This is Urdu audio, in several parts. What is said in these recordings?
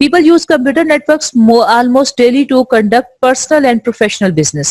People use computer networks almost daily to conduct personal and professional business.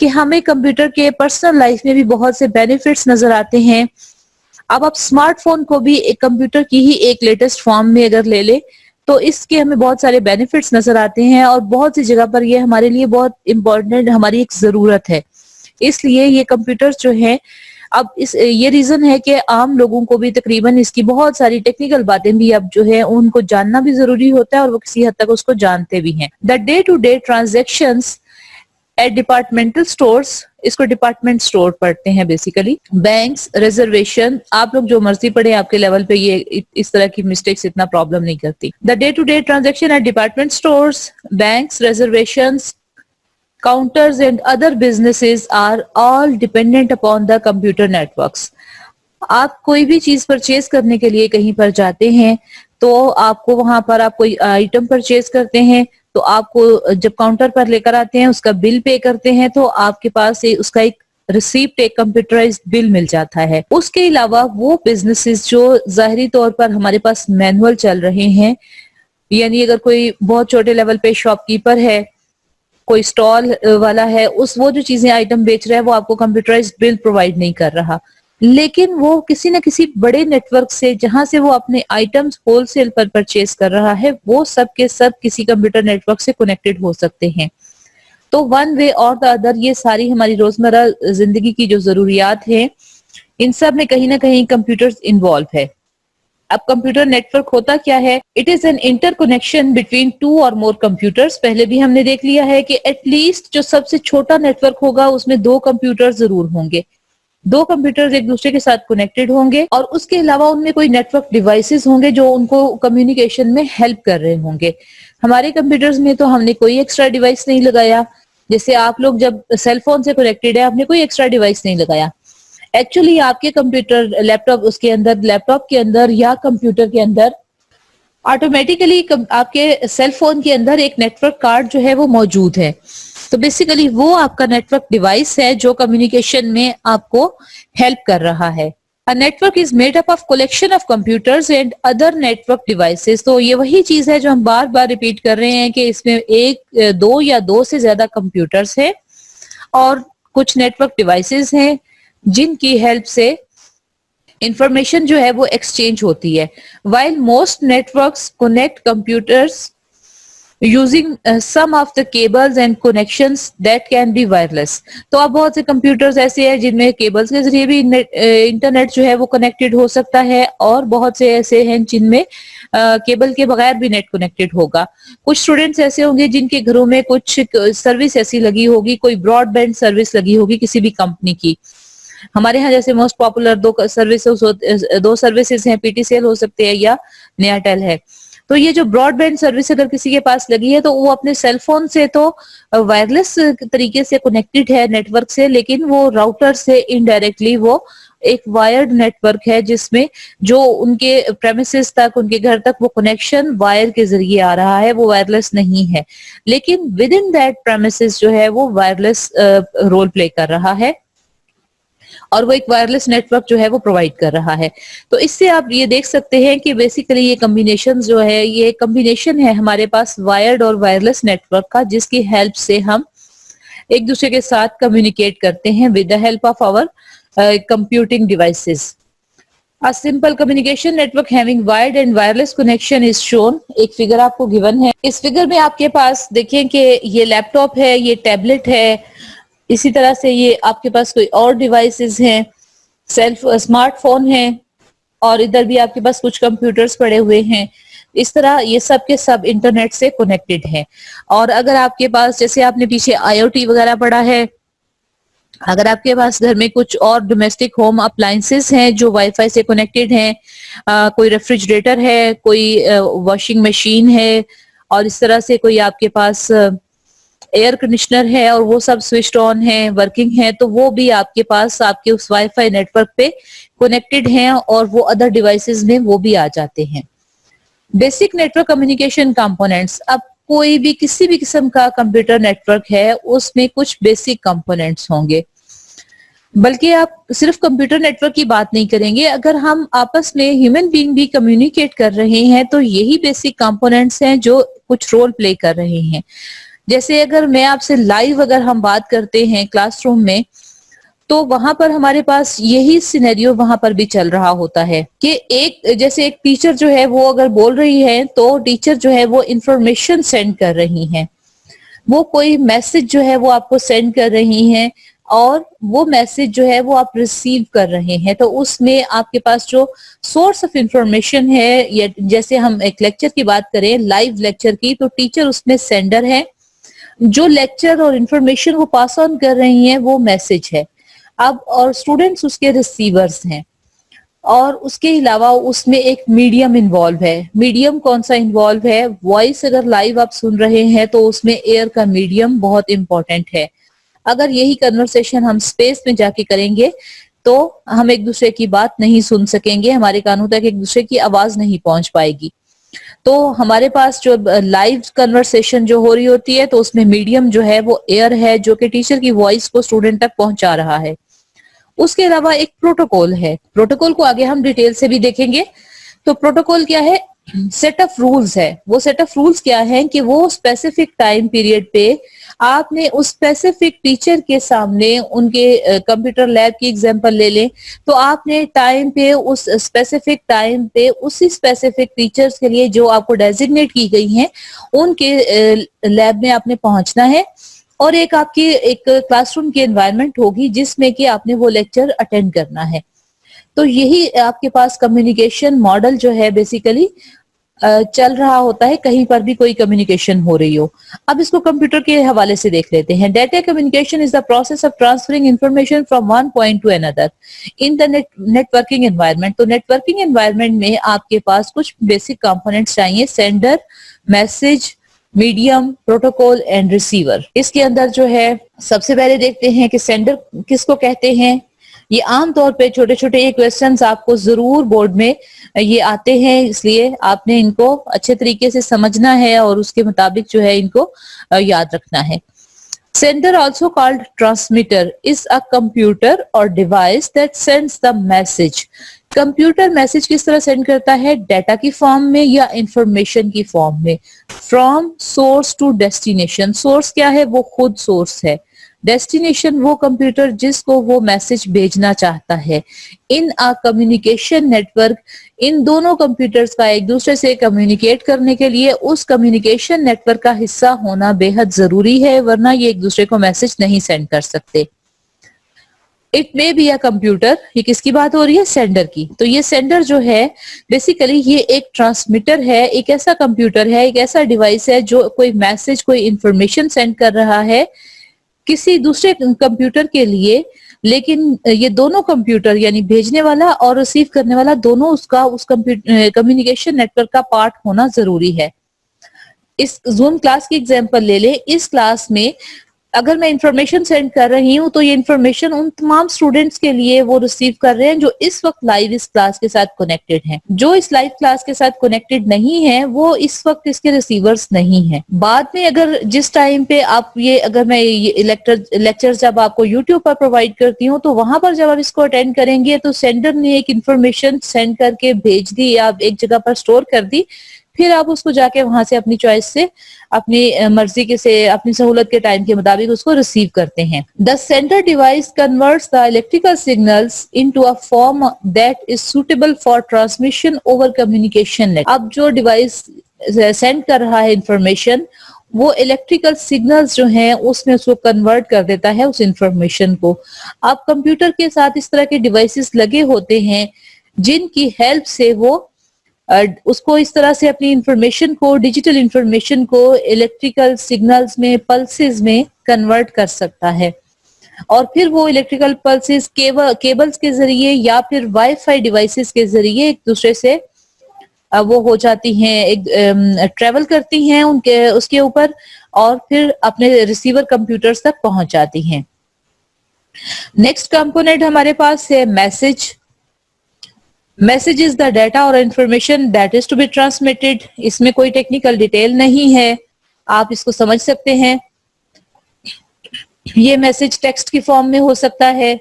کہ ہمیں کمپیوٹر کے پرسنل لائف میں بھی بہت سے بینیفٹس نظر آتے ہیں. اب آپ اسمارٹ فون کو بھی ایک کمپیوٹر کی ہی ایک لیٹسٹ فارم میں اگر لے لیں تو اس کے ہمیں بہت سارے بینیفٹس نظر آتے ہیں اور بہت سی جگہ پر یہ ہمارے لیے بہت امپورٹنٹ ہماری ایک ضرورت ہے. اس لیے یہ کمپیوٹر جو ہیں اب یہ ریزن ہے کہ عام لوگوں کو بھی تقریباً اس کی بہت ساری ٹیکنیکل باتیں بھی اب جو ہے ان کو جاننا بھی ضروری ہوتا ہے اور وہ کسی حد تک اس کو جانتے بھی ہیں. The day to day transactions at departmental stores, اس کو ڈپارٹمنٹ سٹور پڑھتے ہیں بیسیکلی. بینکس، ریزرویشن، آپ لوگ جو مرضی پڑھیں آپ کے لیول پہ یہ اس طرح کی مسٹیکس اتنا پرابلم نہیں کرتی. The day to day transaction at department stores, banks, reservations, counters and other businesses are all dependent upon the computer networks. آپ کوئی بھی چیز پرچیز کرنے کے لیے کہیں پر جاتے ہیں تو آپ کو وہاں پر آپ کوئی آئٹم پرچیز کرتے ہیں تو آپ کو جب کاؤنٹر پر لے کر آتے ہیں اس کا بل پے کرتے ہیں تو آپ کے پاس اس کا ایک ریسیپٹ، ایک کمپیوٹرائزڈ بل مل جاتا ہے. اس کے علاوہ وہ بزنسز جو ظاہری طور پر ہمارے پاس مینول چل رہے ہیں، یعنی اگر کوئی بہت چھوٹے لیول پہ شاپ کیپر ہے، کوئی سٹال والا ہے، وہ جو چیزیں آئٹم بیچ رہا ہے وہ آپ کو کمپیوٹرائزڈ بل پرووائڈ نہیں کر رہا، لیکن وہ کسی نہ کسی بڑے نیٹ ورک سے جہاں سے وہ اپنے آئٹمز ہول سیل پر پرچیز کر رہا ہے وہ سب کے سب کسی کمپیوٹر نیٹ ورک سے کنیکٹڈ ہو سکتے ہیں. تو ون وے اور دا ادر یہ ساری ہماری روزمرہ زندگی کی جو ضروریات ہیں ان سب میں کہیں نہ کہیں کمپیوٹر انوالو ہے. اب کمپیوٹر نیٹ ورک ہوتا کیا ہے؟ It is an interconnection between 2 or more computers. پہلے بھی ہم نے دیکھ لیا ہے کہ ایٹ لیسٹ جو سب سے چھوٹا نیٹ ورک ہوگا اس میں 2 کمپیوٹر ضرور ہوں گے. 2 کمپیوٹرز ایک دوسرے کے ساتھ کنیکٹڈ ہوں گے اور اس کے علاوہ ان میں کوئی نیٹ ورک ڈیوائسز ہوں گے جو ان کو کمیونیکیشن میں ہیلپ کر رہے ہوں گے. ہمارے کمپیوٹرز میں تو ہم نے کوئی ایکسٹرا ڈیوائس نہیں لگایا. جیسے آپ لوگ جب سیل فون سے کنیکٹڈ ہے آپ نے کوئی ایکسٹرا ڈیوائس نہیں لگایا. ایکچولی آپ کے کمپیوٹر لیپ ٹاپ کے اندر یا کمپیوٹر کے اندر آٹومیٹیکلی آپ کے سیل فون کے اندر ایک نیٹ ورک کارڈ جو ہے وہ موجود ہے. تو بیسیکلی وہ آپ کا نیٹ ورک ڈیوائس ہے جو کمیونیکیشن میں آپ کو ہیلپ کر رہا ہے. A network is made up of collection of computers and other network devices. تو یہ وہی چیز ہے جو ہم بار بار ریپیٹ کر رہے ہیں کہ اس میں 1، 2 یا 2 سے زیادہ کمپیوٹرز ہیں اور کچھ نیٹ ورک ڈیوائسز ہیں جن کی ہیلپ سے انفارمیشن جو ہے وہ ایکسچینج ہوتی ہے. While most networks connect computers using some of the cables and connections that can be wireless. تو اب بہت سے کمپیوٹرز ایسے ہیں جن میں کیبلز کے ذریعے بھی انٹرنیٹ جو ہے وہ کنیکٹڈ ہو سکتا ہے اور بہت سے ایسے ہیں جن میں کیبل کے بغیر بھی نیٹ کنیکٹڈ ہوگا. کچھ اسٹوڈینٹس ایسے ہوں گے جن کے گھروں میں کچھ سروس ایسی لگی ہوگی، کوئی براڈ بینڈ سروس لگی ہوگی کسی بھی کمپنی کی. ہمارے ہاں جیسے موسٹ پاپولر 2 سروسز ہیں، پی ٹی سی ایل ہو سکتے ہیں یا نیا ٹیل ہے. تو یہ جو براڈ بینڈ سروس اگر کسی کے پاس لگی ہے تو وہ اپنے سیل فون سے تو وائرلیس طریقے سے کنیکٹڈ ہے نیٹ ورک سے، لیکن وہ راؤٹر سے انڈائریکٹلی وہ ایک وائرڈ نیٹ ورک ہے جس میں جو ان کے پریمیسز تک، ان کے گھر تک وہ کنیکشن وائر کے ذریعے آ رہا ہے، وہ وائرلیس نہیں ہے، لیکن ود ان دیٹ پریمیسز جو ہے وہ وائرلیس رول پلے کر رہا ہے اور وہ ایک وائرلیس نیٹ ورک جو ہے وہ پرووائڈ کر رہا ہے. تو اس سے آپ یہ دیکھ سکتے ہیں کہ بیسیکلی یہ کمبینیشن جو ہے یہ کمبینیشن ہے ہمارے پاس وائرڈ اور وائرلیس نیٹ ورک کا، جس کی ہیلپ سے ہم ایک دوسرے کے ساتھ کمیونیکیٹ کرتے ہیں with the help of our computing devices. A simple communication network having wired and wireless connection is shown. ایک فگر آپ کو given ہے. اس فگر میں آپ کے پاس دیکھیں کہ یہ لیپ ٹاپ ہے، یہ ٹیبلٹ ہے، اسی طرح سے یہ آپ کے پاس کوئی اور ڈیوائسز ہیں، اسمارٹ فون ہیں اور ادھر بھی آپ کے پاس کچھ کمپیوٹرز پڑے ہوئے ہیں. اس طرح یہ سب کے سب انٹرنیٹ سے کنیکٹڈ ہیں. اور اگر آپ کے پاس جیسے آپ نے پیچھے آئی او ٹی وغیرہ پڑھا ہے، اگر آپ کے پاس گھر میں کچھ اور ڈومیسٹک ہوم اپلائنسز ہیں جو وائی فائی سے کنیکٹڈ ہیں، کوئی ریفریجریٹر ہے، کوئی واشنگ مشین ہے اور اس طرح سے کوئی آپ کے پاس ایئر کنڈیشنر ہے اور وہ سب سوئچڈ آن ہیں، ورکنگ ہیں، تو وہ بھی آپ کے پاس آپ کے اس وائی فائی نیٹ ورک پہ کنیکٹڈ ہیں اور وہ ادر ڈیوائسز میں وہ بھی آ جاتے ہیں. Basic network communication components. اب کوئی بھی کسی بھی قسم کا کمپیوٹر نیٹ ورک ہے اس میں کچھ بیسک کمپوننٹس ہوں گے، بلکہ آپ صرف کمپیوٹر نیٹ ورک کی بات نہیں کریں گے، اگر ہم آپس میں ہیومن بینگ بھی کمیونیکیٹ کر رہے ہیں تو یہی بیسک کمپوننٹس ہیں جو کچھ رول پلے کر رہے ہیں. جیسے اگر میں آپ سے لائیو اگر ہم بات کرتے ہیں کلاس روم میں تو وہاں پر ہمارے پاس یہی سینیریو وہاں پر بھی چل رہا ہوتا ہے کہ جیسے ایک ٹیچر جو ہے وہ اگر بول رہی ہے تو ٹیچر جو ہے وہ انفارمیشن سینڈ کر رہی ہیں، وہ کوئی میسج جو ہے وہ آپ کو سینڈ کر رہی ہیں اور وہ میسج جو ہے وہ آپ ریسیو کر رہے ہیں، تو اس میں آپ کے پاس جو سورس آف انفارمیشن ہے، یا جیسے ہم ایک لیکچر کی بات کریں لائیو لیکچر کی، تو ٹیچر اس میں سینڈر ہے، جو لیکچر اور انفارمیشن وہ پاس آن کر رہی ہیں وہ میسج ہے اب، اور اسٹوڈینٹس اس کے ریسیورز ہیں، اور اس کے علاوہ اس میں ایک میڈیم انوالو ہے۔ میڈیم کون سا انوالو ہے؟ وائس اگر لائیو آپ سن رہے ہیں تو اس میں ایئر کا میڈیم بہت امپورٹنٹ ہے۔ اگر یہی کنورسیشن ہم اسپیس میں جا کے کریں گے تو ہم ایک دوسرے کی بات نہیں سن سکیں گے، ہمارے کانوں تک ایک دوسرے کی آواز نہیں پہنچ پائے گی۔ تو ہمارے پاس جو لائیو کنورسیشن جو ہو رہی ہوتی ہے تو اس میں میڈیم جو ہے وہ ایئر ہے، جو کہ ٹیچر کی وائس کو اسٹوڈنٹ تک پہنچا رہا ہے۔ اس کے علاوہ ایک پروٹوکول ہے، پروٹوکول کو آگے ہم ڈیٹیل سے بھی دیکھیں گے۔ تو پروٹوکول کیا ہے؟ سیٹ آف رولز ہے۔ وہ سیٹ آف رولز کیا ہے کہ وہ اسپیسیفک ٹائم پیریڈ پہ آپ نے اس اسپیسیفک ٹیچر کے سامنے، ان کے کمپیوٹر لیب کی ایگزامپل لے لیں تو آپ نے ٹائم پہ اس اسپیسیفک ٹائم پہ اسی اسپیسیفک ٹیچرز کے لیے جو آپ کو ڈیزگنیٹ کی گئی ہیں ان کے لیب میں آپ نے پہنچنا ہے، اور ایک آپ کی ایک کلاس روم کی انوائرمنٹ ہوگی جس میں کہ آپ نے وہ لیکچر اٹینڈ کرنا ہے۔ تو یہی آپ کے پاس کمیونیکیشن ماڈل جو ہے بیسیکلی چل رہا ہوتا ہے، کہیں پر بھی کوئی کمیونیکیشن ہو رہی ہو۔ اب اس کو کمپیوٹر کے حوالے سے دیکھ لیتے ہیں۔ Data communication is the process of transferring information from one point to another in the networking environment. تو نیٹ ورکنگ انوائرمنٹ میں آپ کے پاس کچھ بیسک کمپوننٹس چاہیے: sender, message, medium, protocol and receiver. اس کے اندر جو ہے سب سے پہلے دیکھتے ہیں کہ سینڈر کس کو کہتے ہیں۔ یہ عام طور پہ چھوٹے چھوٹے یہ کویسچنز آپ کو ضرور بورڈ میں یہ آتے ہیں، اس لیے آپ نے ان کو اچھے طریقے سے سمجھنا ہے اور اس کے مطابق جو ہے ان کو یاد رکھنا ہے۔ Sender, also called transmitter, is a computer or device that sends the message. Computer message کس طرح سینڈ کرتا ہے؟ ڈیٹا کی فارم میں یا انفارمیشن کی فارم میں۔ From source to destination. Source کیا ہے؟ وہ خود سورس ہے۔ ڈیسٹینیشن وہ کمپیوٹر جس کو وہ میسج بھیجنا چاہتا ہے۔ ان آ کمیونیکیشن نیٹورک، ان دونوں کمپیوٹرز کا ایک دوسرے سے کمیونیکیٹ کرنے کے لیے اس کمیونیکیشن نیٹورک کا حصہ ہونا بے حد ضروری ہے، ورنہ یہ ایک دوسرے کو میسج نہیں سینڈ کر سکتے۔ It may be a computer, یہ کس کی بات ہو رہی ہے؟ سینڈر کی۔ تو یہ سینڈر جو ہے بیسیکلی یہ ایک ٹرانسمیٹر ہے، ایک ایسا کمپیوٹر ہے، ایک ایسا ڈیوائس ہے جو کوئی میسج، کوئی انفارمیشن سینڈ کر رہا ہے کسی دوسرے کمپیوٹر کے لیے، لیکن یہ دونوں کمپیوٹر یعنی بھیجنے والا اور ریسیو کرنے والا دونوں اس کمیونیکیشن نیٹورک کا پارٹ ہونا ضروری ہے۔ اس زوم کلاس کی ایگزامپل لے لیں۔ اس کلاس میں اگر میں انفارمیشن سینڈ کر رہی ہوں تو یہ انفارمیشن ان تمام اسٹوڈینٹس کے لیے وہ ریسیو کر رہے ہیں جو اس وقت لائیو اس کلاس کے ساتھ کنیکٹڈ ہیں۔ جو اس لائیو کلاس کے ساتھ کنیکٹڈ نہیں ہیں وہ اس وقت اس کے ریسیورز نہیں ہیں۔ بعد میں اگر جس ٹائم پہ آپ اگر میں لیکچر جب آپ کو یوٹیوب پر پرووائڈ کرتی ہوں تو وہاں پر جب آپ اس کو اٹینڈ کریں گے تو سینڈر نے ایک انفارمیشن سینڈ کر کے بھیج دی یا ایک جگہ پر اسٹور کر دی، پھر آپ اس کو جا کے وہاں سے اپنی چوائس سے، اپنی مرضی کے سے، اپنی سہولت کے ٹائم کے مطابق اس کو ریسیو کرتے ہیں۔ The sender device converts the electrical signals into a form that is suitable for transmission over communication net۔ اب جو ڈیوائس سینڈ کر رہا ہے انفارمیشن، وہ الیکٹریکل سگنلز جو ہیں اس میں اس کو کنورٹ کر دیتا ہے اس انفارمیشن کو۔ اب کمپیوٹر کے ساتھ اس طرح کے ڈیوائسز لگے ہوتے ہیں جن کی ہیلپ سے وہ اس کو اس طرح سے اپنی انفارمیشن کو، ڈیجیٹل انفارمیشن کو الیکٹریکل سگنلز میں، پلسز میں کنورٹ کر سکتا ہے، اور پھر وہ الیکٹریکل پلسز کیبلز کے ذریعے یا پھر وائی فائی ڈیوائسز کے ذریعے ایک دوسرے سے وہ ہو جاتی ہیں، ٹریول کرتی ہیں اس کے اوپر، اور پھر اپنے ریسیور کمپیوٹرز تک پہنچ جاتی ہیں۔ نیکسٹ کمپوننٹ ہمارے پاس ہے message. Message is the data اور information that is to be transmitted. اس میں کوئی ٹیکنیکل ڈیٹیل نہیں ہے، آپ اس کو سمجھ سکتے ہیں۔ یہ میسج ٹیکسٹ کی فارم میں ہو سکتا ہے،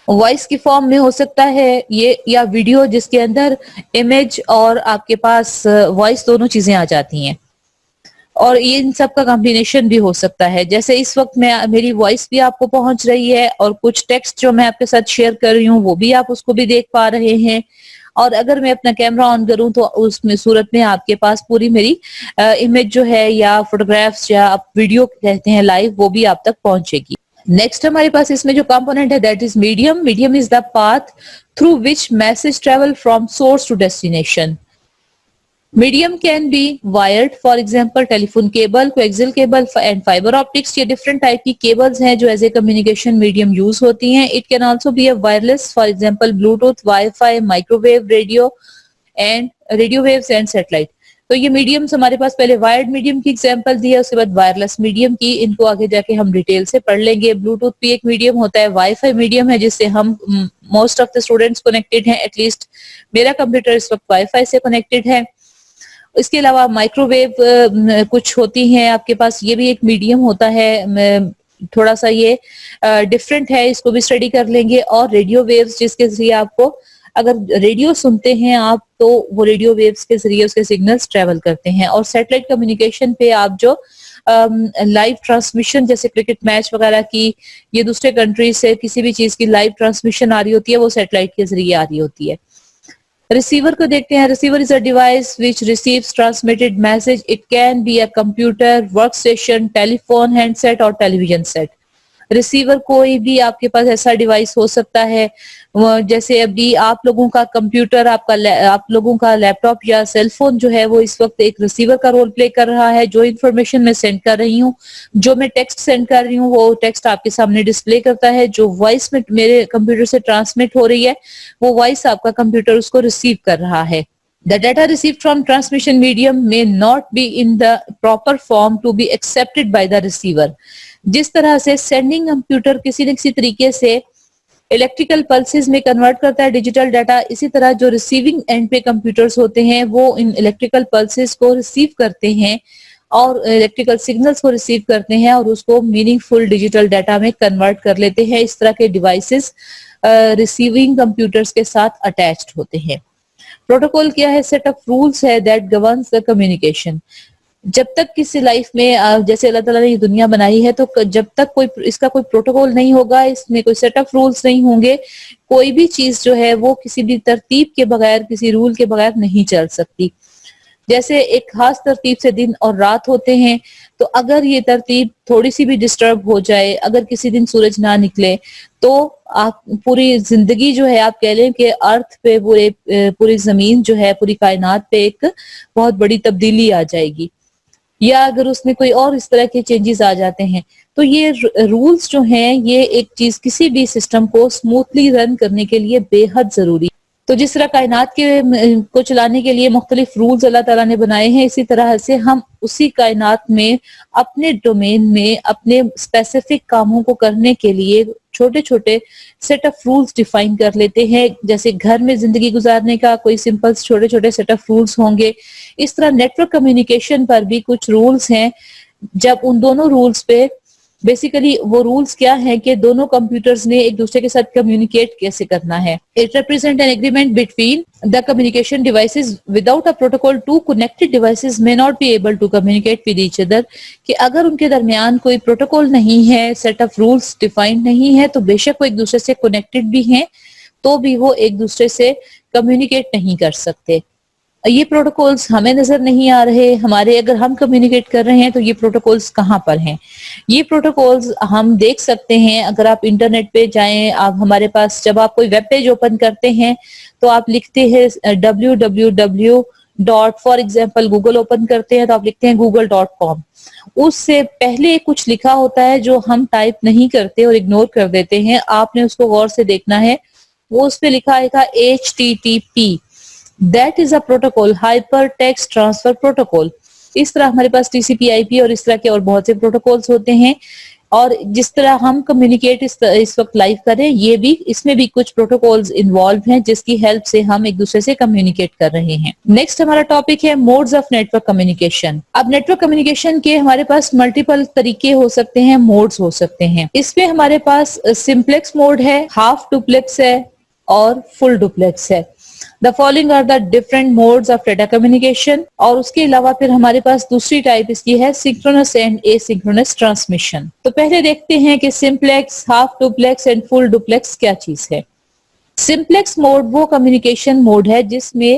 وائس کی فارم میں ہو سکتا ہے، یہ یا ویڈیو جس کے اندر امیج اور آپ کے پاس وائس دونوں چیزیں آ جاتی ہیں۔ اور یہ ان سب کا کمبینیشن بھی ہو سکتا ہے. جیسے اس وقت میری وائس بھی آپ کو پہنچ رہی ہے اور کچھ ٹیکسٹ جو میں آپ کے ساتھ شیئر کر رہی ہوں وہ بھی آپ اس کو بھی دیکھ پا رہے ہیں. اور اگر میں اپنا کیمرہ آن کروں تو اس میں صورت میں آپ کے پاس پوری میری امیج جو ہے یا فوٹوگرافس یا آپ ویڈیو کہتے ہیں لائیو وہ بھی آپ تک پہنچے گی. نیکسٹ ہمارے پاس اس میں جو کمپوننٹ ہے that is medium. Medium is the path through which message travel from source to destination. Medium can be wired, for example telephone cable, coaxial cable and fiber optics. یہ different type کی cables ہیں جو as a communication medium use ہوتی ہیں. It can also be a wireless, for example Bluetooth, Wi-Fi, microwave, radio waves and satellite. تو یہ میڈیمس ہمارے پاس پہلے وائرڈ میڈیم کی ایگزامپل دی ہے, اس کے بعد وائرلیس میڈیم کی. ان کو آگے جا کے ہم ڈیٹیل سے پڑھ لیں گے. بلوٹوتھ بھی ایک میڈیم ہوتا ہے, وائی فائی میڈیم ہے جس سے ہم most of the students connected ہیں, ایٹ لیسٹ میرا کمپیوٹر اس وقت وائی فائی سے کنیکٹڈ ہے. اس کے علاوہ مائکرو ویو کچھ ہوتی ہیں آپ کے پاس, یہ بھی ایک میڈیم ہوتا ہے, تھوڑا سا یہ ڈفرینٹ ہے, اس کو بھی اسٹڈی کر لیں گے. اور ریڈیو ویوز جس کے ذریعے آپ کو اگر ریڈیو سنتے ہیں آپ تو وہ ریڈیو ویوز کے ذریعے اس کے سگنلز ٹریول کرتے ہیں. اور سیٹلائٹ کمیونیکیشن پہ آپ جو لائیو ٹرانسمیشن جیسے کرکٹ میچ وغیرہ کی, یہ دوسرے کنٹریز سے کسی بھی چیز کی لائیو ٹرانسمیشن آ رہی ہوتی ہے وہ سیٹلائٹ کے ذریعے آ رہی ہوتی ہے. ریسیور کو دیکھتے ہیں. Receiver is a device which receives transmitted message. It can be a computer, workstation, telephone, handset اور ٹیلیویژن سیٹ. ریسیور کوئی بھی آپ کے پاس ایسا ڈیوائس ہو سکتا ہے, جیسے ابھی آپ لوگوں کا کمپیوٹر, آپ لوگوں کا لیپ ٹاپ یا سیل فون جو ہے وہ اس وقت ایک ریسیور کا رول پلے کر رہا ہے. جو انفارمیشن میں سینڈ کر رہی ہوں, جو میں ٹیکسٹ سینڈ کر رہی ہوں وہ ٹیکسٹ آپ کے سامنے ڈسپلے کرتا ہے. جو وائس میں میرے کمپیوٹر سے ٹرانسمٹ ہو رہی ہے وہ وائس آپ کا کمپیوٹر اس کو ریسیو کر رہا ہے. The data received from transmission medium may not be in the proper form to be accepted by the receiver. جس طرح سے سینڈنگ کمپیوٹر کسی نہ کسی طریقے سے الیکٹریکل پلسز میں کنورٹ کرتا ہے ڈیجیٹل ڈاٹا, اسی طرح جو ریسیونگ اینڈ پہ کمپیوٹرز ہوتے ہیں وہ ان الیکٹریکل پلسز کو ریسیو کرتے ہیں اور الیکٹریکل سگنلز کو ریسیو کرتے ہیں اور اس کو میننگ فل ڈیجیٹل ڈاٹا میں کنورٹ کر لیتے ہیں. اس طرح کے ڈیوائسز ریسیونگ کمپیوٹرز کے ساتھ اٹیچڈ ہوتے ہیں. پروٹوکول کیا ہے؟ سیٹ آف رولز ہے دیٹ گورنس دا کمیونیکیشن. جب تک کسی لائف میں جیسے اللہ تعالیٰ نے یہ دنیا بنائی ہے تو جب تک کوئی اس کا کوئی پروٹوکول نہیں ہوگا, اس میں کوئی سیٹ آف رولز نہیں ہوں گے, کوئی بھی چیز جو ہے وہ کسی بھی ترتیب کے بغیر, کسی رول کے بغیر نہیں چل سکتی. جیسے ایک خاص ترتیب سے دن اور رات ہوتے ہیں, تو اگر یہ ترتیب تھوڑی سی بھی ڈسٹرب ہو جائے, اگر کسی دن سورج نہ نکلے تو آپ پوری زندگی جو ہے آپ کہہ لیں کہ ارتھ پہ پوری زمین جو ہے پوری کائنات پہ ایک بہت بڑی تبدیلی آ جائے گی. یا اگر اس میں کوئی اور اس طرح کے چینجز آ جاتے ہیں تو یہ رولز جو ہیں یہ ایک چیز کسی بھی سسٹم کو اسموتھلی رن کرنے کے لیے بے حد ضروری ہے. تو جس طرح کائنات کو چلانے کے لیے مختلف رولز اللہ تعالیٰ نے بنائے ہیں, اسی طرح سے ہم اسی کائنات میں اپنے ڈومین میں اپنے اسپیسیفک کاموں کو کرنے کے لیے چھوٹے چھوٹے سیٹ آف رولز ڈیفائن کر لیتے ہیں. جیسے گھر میں زندگی گزارنے کا کوئی سمپل چھوٹے چھوٹے سیٹ آف رولز ہوں گے, اس طرح نیٹ ورک کمیونیکیشن پر بھی کچھ رولز ہیں. جب ان دونوں رولز پہ بیسیکلی وہ رولز کیا ہیں کہ دونوں کمپیوٹرز نے ایک دوسرے کے ساتھ کمیونیکیٹ کیسے کرنا ہے. It represents an agreement between the communication devices. Without a protocol, two connected devices may not be able to communicate with each other. کہ اگر ان کے درمیان کوئی پروٹوکول نہیں ہے, سیٹ آف رولز ڈیفائنڈ نہیں ہے, تو بے شک وہ ایک دوسرے سے کنیکٹڈ بھی ہیں تو بھی وہ ایک دوسرے سے کمیونیکیٹ نہیں کر سکتے. یہ پروٹوکولز ہمیں نظر نہیں آ رہے, ہمارے اگر ہم کمیونیکیٹ کر رہے ہیں تو یہ پروٹوکولز کہاں پر ہیں؟ یہ پروٹوکولز ہم دیکھ سکتے ہیں اگر آپ انٹرنیٹ پہ جائیں. آپ ہمارے پاس جب آپ کوئی ویب پیج اوپن کرتے ہیں تو آپ لکھتے ہیں www for example Google open کرتے ہیں تو آپ لکھتے ہیں google.com. اس سے پہلے کچھ لکھا ہوتا ہے جو ہم ٹائپ نہیں کرتے اور اگنور کر دیتے ہیں. آپ نے اس کو غور سے دیکھنا ہے. وہ اس پہ لکھا ہے HTTP. That is a protocol, Hypertext Transfer Protocol. اس طرح ہمارے پاس TCP/IP اور اس طرح کے اور بہت سے پروٹوکولز ہوتے ہیں. اور جس طرح ہم کمیونیکیٹ اس وقت لائف کریں, یہ بھی اس میں بھی کچھ پروٹوکولز انوالو ہیں جس کی ہیلپ سے ہم ایک دوسرے سے کمیونیکیٹ کر رہے ہیں. نیکسٹ ہمارا ٹاپک ہے modes of network communication. اب نیٹ ورک کمیونیکیشن کے ہمارے پاس ملٹیپل طریقے ہو سکتے ہیں, موڈز ہو سکتے ہیں. اس میں ہمارے پاس سمپلیکس موڈ ہے, ہاف ڈوپلیکس ہے اور فل ڈوپلیکس ہے. The following are the different modes of data communication. اور اس کے علاوہ پھر ہمارے پاس دوسری ٹائپ اس کی ہے synchronous and asynchronous transmission. تو پہلے دیکھتے ہیں کہ simplex, half duplex and full duplex کیا چیز ہے. سمپلیکس موڈ وہ کمیونیکیشن موڈ ہے جس میں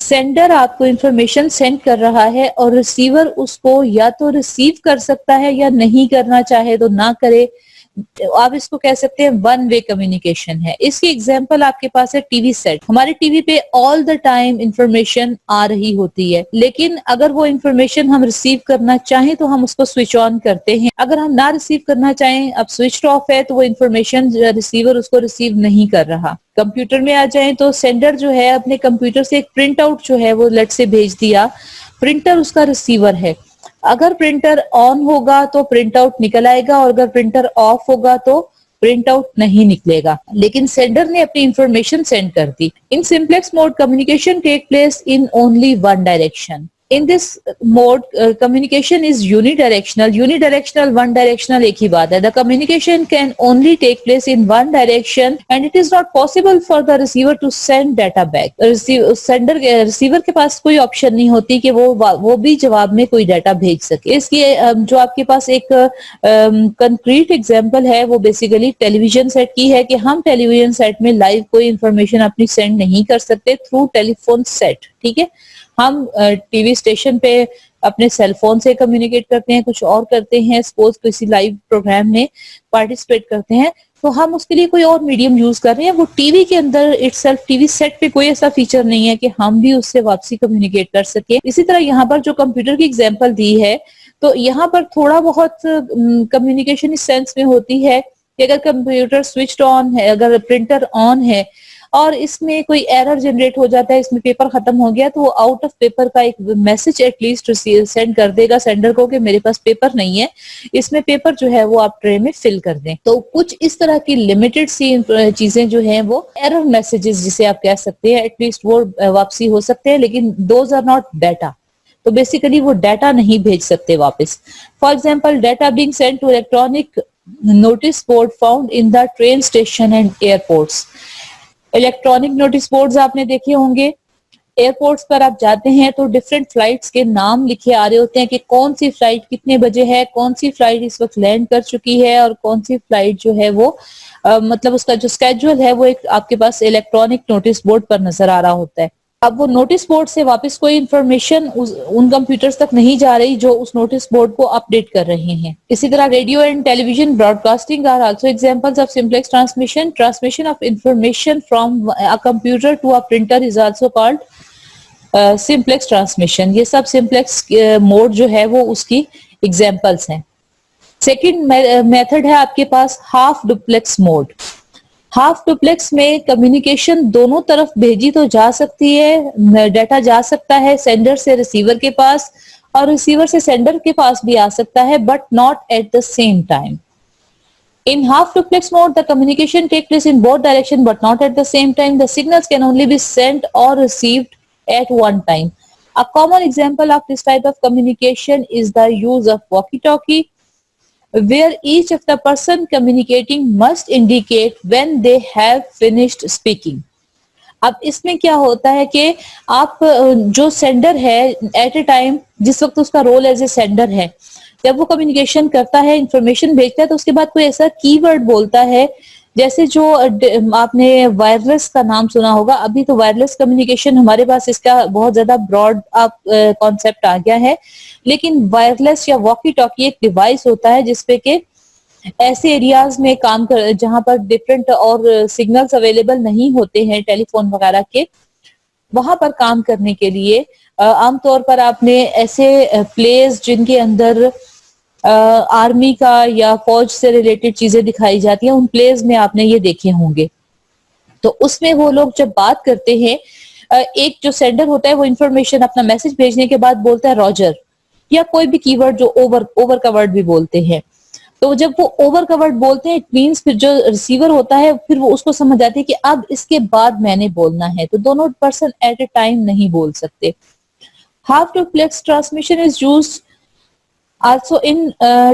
سینڈر آپ کو انفارمیشن سینڈ کر رہا ہے اور ریسیور اس کو یا تو ریسیو کر سکتا ہے یا نہیں کرنا چاہے تو نہ کرے. آپ اس کو کہہ سکتے ہیں ون وے کمیونیکیشن ہے. اس کی ایگزامپل آپ کے پاس ہے ٹی وی سیٹ. ہمارے ٹی وی پہ آل دا ٹائم انفارمیشن آ رہی ہوتی ہے, لیکن اگر وہ انفارمیشن ہم ریسیو کرنا چاہیں تو ہم اس کو سوئچ آن کرتے ہیں. اگر ہم نہ ریسیو کرنا چاہیں, اب سوئچ آف ہے, تو وہ انفارمیشن ریسیور اس کو ریسیو نہیں کر رہا. کمپیوٹر میں آ جائیں تو سینڈر جو ہے اپنے کمپیوٹر سے ایک پرنٹ آؤٹ جو ہے وہ لیٹ سے بھیج دیا, پرنٹر اس کا ریسیور ہے. اگر پرنٹر آن ہوگا تو پرنٹ آؤٹ نکل آئے گا, اور اگر پرنٹر آف ہوگا تو پرنٹ آؤٹ نہیں نکلے گا, لیکن سینڈر نے اپنی انفارمیشن سینڈ کر دی. In simplex mode communication take place in only one direction. In this mode, communication is unidirectional. Unidirectional, one directional ایک ہی بات ہے. The communication can only take place in one direction and it is not possible for the receiver to send data back. receiver کے پاس کوئی آپشن نہیں ہوتی کہ وہ بھی جواب میں کوئی ڈیٹا بھیج سکے. اس کی جو آپ کے پاس ایک کنکریٹ ایگزامپل ہے وہ بیسیکلی ٹیلی ویژن سیٹ کی ہے کہ ہم ٹیلی ویژن سیٹ میں لائیو کوئی انفارمیشن اپنی سینڈ نہیں کر سکتے تھرو ٹیلی فون سیٹ. ٹھیک ہے, ہم ٹی وی اسٹیشن پہ اپنے سیل فون سے کمیونیکیٹ کرتے ہیں, کچھ اور کرتے ہیں, سپوز کسی لائیو پروگرام میں پارٹیسپیٹ کرتے ہیں تو ہم اس کے لیے کوئی اور میڈیم یوز کر رہے ہیں. وہ ٹی وی کے اندر اٹسیلف ٹی وی سیٹ پہ کوئی ایسا فیچر نہیں ہے کہ ہم بھی اس سے واپسی کمیونیکیٹ کر سکیں. اسی طرح یہاں پر جو کمپیوٹر کی ایگزامپل دی ہے تو یہاں پر تھوڑا بہت کمیونیکیشن اس سینس میں ہوتی ہے کہ اگر کمپیوٹر سوئچڈ آن ہے, اگر پرنٹر آن ہے اور اس میں کوئی ایرر جنریٹ ہو جاتا ہے, اس میں پیپر ختم ہو گیا, تو وہ آؤٹ آف پیپر کا ایک میسج ایٹ لیسٹ سینڈ کر دے گا سینڈر کو کہ میرے پاس پیپر نہیں ہے, اس میں پیپر جو ہے وہ آپ ٹرے میں فل کر دیں. تو کچھ اس طرح کی لمیٹڈ سی چیزیں جو ہیں وہ ایرر میسجز جسے آپ کہہ سکتے ہیں, ایٹ لیسٹ وہ واپسی ہو سکتے ہیں, لیکن دوز آر ناٹ ڈیٹا. تو بیسیکلی وہ ڈیٹا نہیں بھیج سکتے واپس. For example, data being send to electronic notice board found in the train station and airports. Electronic notice boards آپ نے دیکھے ہوں گے. ایئرپورٹس پر آپ جاتے ہیں تو ڈفرینٹ فلائٹس کے نام لکھے آ رہے ہوتے ہیں کہ کون سی فلائٹ کتنے بجے ہے, کون سی فلائٹ اس وقت لینڈ کر چکی ہے, اور کون سی فلائٹ جو ہے وہ مطلب اس کا جو اسکیجول ہے وہ ایک آپ کے پاس الیکٹرانک نوٹس بورڈ پر نظر آ رہا ہوتا ہے. اب وہ نوٹس بورڈ سے واپس کوئی انفارمیشن ان کمپیوٹرز تک نہیں جا رہی جو اس نوٹس بورڈ کو اپ ڈیٹ کر رہے ہیں. اسی طرح radio and television broadcasting are also examples of simplex transmission. Transmission of information from a computer to a printer is also called simplex transmission. یہ سب simplex موڈ جو ہے وہ اس کی ایگزامپلس ہیں. سیکنڈ میتھڈ ہے آپ کے پاس half duplex mode. Half duplex میں کمیونیکیشن دونوں طرف بھیجی تو جا سکتی ہے, ڈیٹا جا سکتا ہے سینڈر سے ریسیور کے پاس اور ریسیور سے سینڈر کے پاس بھی آ سکتا ہے, but not at the same time. In half duplex mode, the communication takes place in both directions but not at the same time. The signals can only be sent or received at one time. A common example of this type of communication is the use of walkie-talkie, where each of the person communicating must indicate when they have finished speaking. اب اس میں کیا ہوتا ہے کہ آپ جو سینڈر ہے ایٹ اے ٹائم, جس وقت اس کا رول ایز اے سینڈر ہے, جب وہ کمیونیکیشن کرتا ہے انفارمیشن بھیجتا ہے تو اس کے بعد کوئی ایسا کی ورڈ بولتا ہے جیسے جو آپ نے وائرلیس کا نام سنا ہوگا. ابھی تو وائرلیس کمیونیکیشن ہمارے پاس اس کا بہت زیادہ براڈ کانسیپٹ آ گیا ہے, لیکن وائرلیس یا واکی ٹاکی ایک ڈیوائس ہوتا ہے جس پہ کہ ایسے ایریاز میں کام کر جہاں پر ڈفرینٹ اور سگنلز اویلیبل نہیں ہوتے ہیں ٹیلی فون وغیرہ کے, وہاں پر کام کرنے کے لیے عام طور پر آپ نے ایسے پلیز جن کے اندر آرمی کا یا فوج سے ریلیٹڈ چیزیں دکھائی جاتی ہیں, ان پلیز میں آپ نے یہ دیکھے ہوں گے. تو اس میں وہ لوگ جب بات کرتے ہیں, ایک جو سینڈر ہوتا ہے وہ انفارمیشن اپنا میسج بھیجنے کے بعد بولتا ہے راجر, یا کوئی بھی کی ورڈ جو اوور کا ورڈ بھی بولتے ہیں. تو جب وہ اوور کا ورڈ بولتے ہیں اٹ مینس پھر جو ریسیور ہوتا ہے پھر وہ اس کو سمجھ آتی ہے کہ اب اس کے بعد میں نے بولنا ہے, تو دونوں پرسن ایٹ اے ٹائم نہیں بول سکتے. Half duplex transmission is used Also in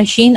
machine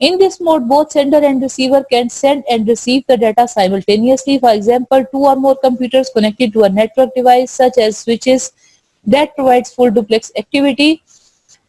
In this mode, both sender and receiver can send and receive the data simultaneously. For example, two or more computers connected to a network device such as switches that provides full duplex activity.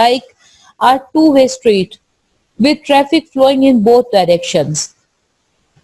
like a two-way street with traffic flowing in both directions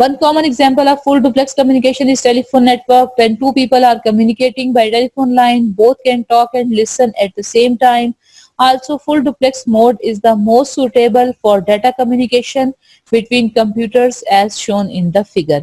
One common example of full duplex communication is telephone network. When two people are communicating by telephone line, both can talk and listen at the same time. Also, full duplex mode is the most suitable for data communication between computers as shown in the figure.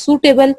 suitable